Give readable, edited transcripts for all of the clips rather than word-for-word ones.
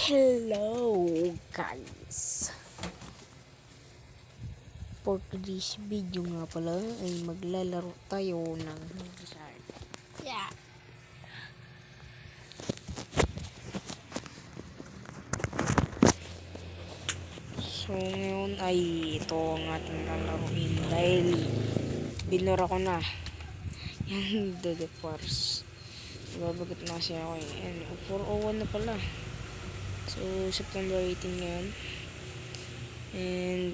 Hello guys! For today's video nga pala ay maglalaro tayo ng Blizzard. Yeah! So ngayon ay ito ang ating lalaruin dahil binura ko na yung The Force. Babagot na kasi ako eh. And 401 na pala. So September 18 ngayon. And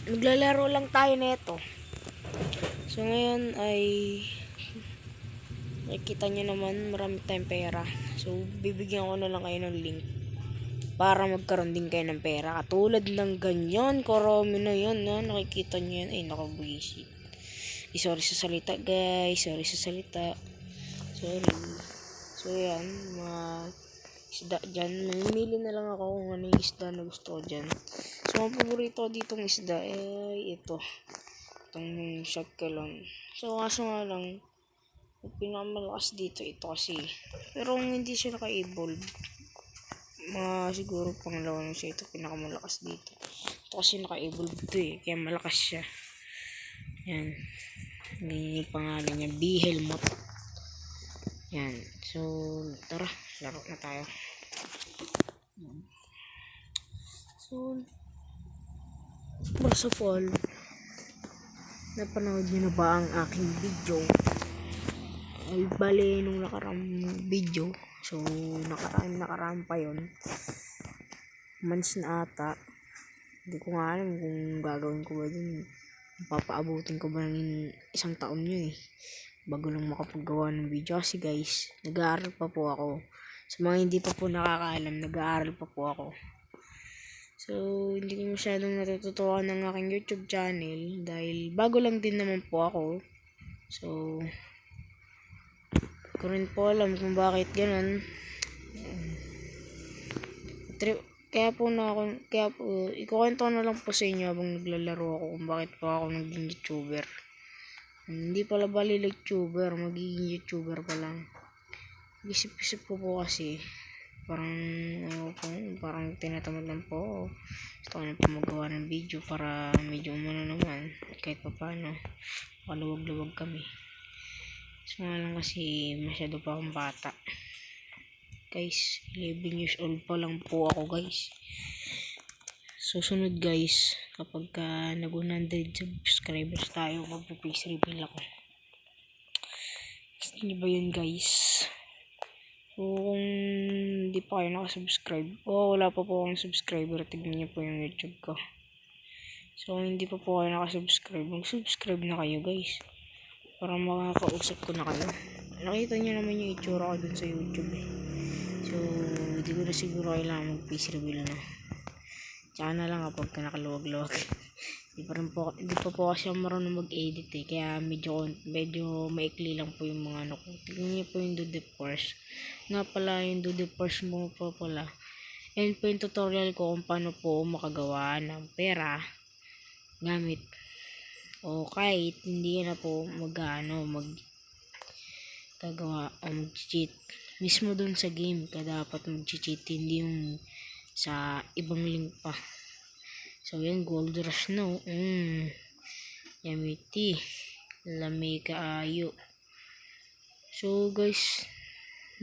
maglalaro lang tayo nito. So ngayon ay nakikita nyo naman marami tayong pera. So bibigyan ko na lang kayo ng link para magkaroon din kayo ng pera. Katulad ng ganyan, karami na yan na nakikita nyo yan. Ay nakabuisit. Sorry sa salita guys, sorry sa salita. Sorry. So yan, mga isda dyan. Mamimili na lang ako kung ano yung isda na gusto ko dyan. So ang paborito ditong isda ay ito. Itong shakelon. So kaso nga lang, yung pinakamalakas dito ito kasi. Pero hindi siya naka-evolve. Siguro pangalawa na siya ito pinakamalakas dito. Ito kasi naka-evolve ito eh. Kaya malakas siya. Yan. Ganyan yung pangalan niya. Behemoth. Yan. So, tara. Laro na tayo. Yan. So, first of all, napanood niyo na ba ang aking video? Ay, bali nung nakarang video. So, nakaraan pa yun. Months na ata. Hindi ko nga alam kung gagawin ko ba din. Papaabutin ko ba ng isang taon yun eh. Bago lang makapagawa ng video. Kasi guys, nag-aaral pa po ako. Sa mga hindi pa po nakakaalam, nag-aaral pa po ako. So, hindi ko masyadong natututuan ng aking YouTube channel. Dahil bago lang din naman po ako. So, ko rin po alam kung bakit ganun. Kaya po, ikukwento na lang po sa inyo habang naglalaro ako kung bakit po ako naging YouTuber. Hindi pala bali YouTuber, magiging YouTuber pa lang. Isip-isip po kasi, parang tinatamad lang po ako. Gusto ko na po magawa ng video para medyo umano naman, kahit pa paano, makaluwag-luwag kami. So nga lang kasi masyado pa akong bata. Guys, 11 years old pa lang po ako guys. Susunod guys, kapag nag 100 subscribers tayo, magpo-face reveal ako. Gusto niyo ba yun guys? So kung hindi pa kayo nakasubscribe, wala pa po akong subscriber, tignan niyo po yung YouTube ko. So kung hindi pa po kayo nakasubscribe, mag-subscribe na kayo guys. Para makakausap ko na kayo. Nakita niyo naman yung itsura ko dun sa YouTube eh. So, hindi ko na siguro kailangan mag-face reveal na. Tsaka na lang kapag nakaluwag-luwag. Hindi pa po kasi marunong mag-edit eh. Kaya medyo maikli lang po yung mga ano ko. Tignan niyo po yung Dude Force. Nga pala yung Dude Force mo po pala. Yan po yung tutorial ko kung paano po makagawa ng pera gamit. O kahit hindi na po gagawa o mag-cheat mismo dun sa game ka dapat mag-cheat, hindi yung sa ibang link pa. So yan, gold rush no. Yamiti lami kaayo. So guys,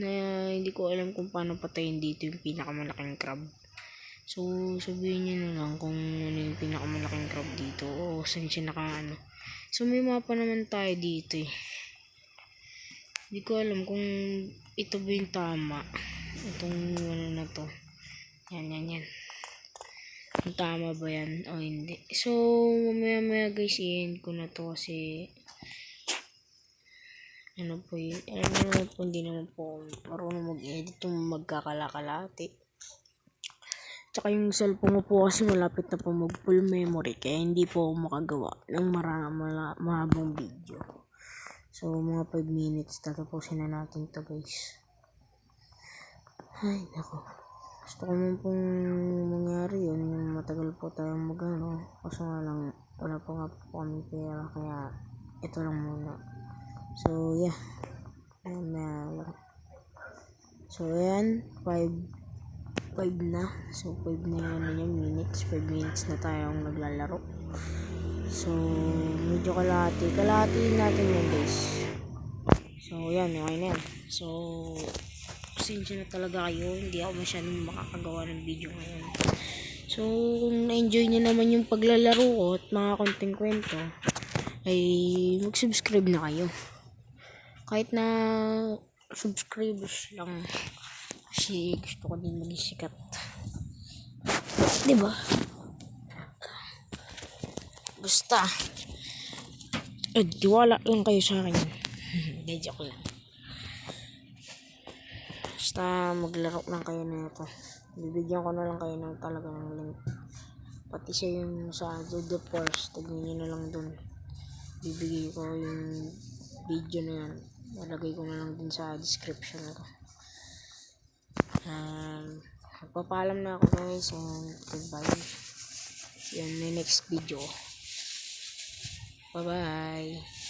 hindi ko alam kung paano patayin dito yung pinakamalaking crab. So sabihin nyo na lang kung ano yung pinakamalaking crab dito o saan siya nakaano. So may mapa naman tayo dito eh. Hindi ko alam kung ito ba yung tama. Itong ano na to. Yan. Kung tama ba yan o hindi. So, mamaya guys, i-end ko na to kasi ano po yun. Alam naman po, hindi naman po marunong mag-edit yung magkakalakalati. Tsaka yung cellphone ko po kasi malapit na po mag full memory kaya hindi po ako makagawa ng mahabang video. So, mga 5 minutes, tatapusin na natin to guys. Ay, nako. Gusto ko naman pong mangyari yun, yung matagal po tayong magano. Kaso nga lang, wala pa nga po kami pera, kaya ito lang muna. So, yeah. Ayan na lang. So, ayan, 5 na. So, 5 na yan minutes. 5 minutes na tayong naglalaro. So, medyo kalahati natin yan, guys. So, yan, okay na yan. So, pasensya na talaga kayo. Hindi ako masyadong makakagawa ng video ngayon. So, kung na-enjoy nyo naman yung paglalaro ko at mga konting kwento, ay mag-subscribe na kayo. Kahit na subscribers lang. Kasi gusto ko din maging sikat. Diba? Basta. Tiwala lang kayo sa akin. Hindi, joke lang. Basta maglaro lang kayo na ito. Bibigyan ko na lang kayo ng talagang link. Pati siya yung sa Dodo Force. Tignan nyo na lang dun. Bibigay ko yung video na yan. Lalagay ko na lang din sa description ko. Magpapaalam na ako, guys, and goodbye. Yan na next video. Bye bye.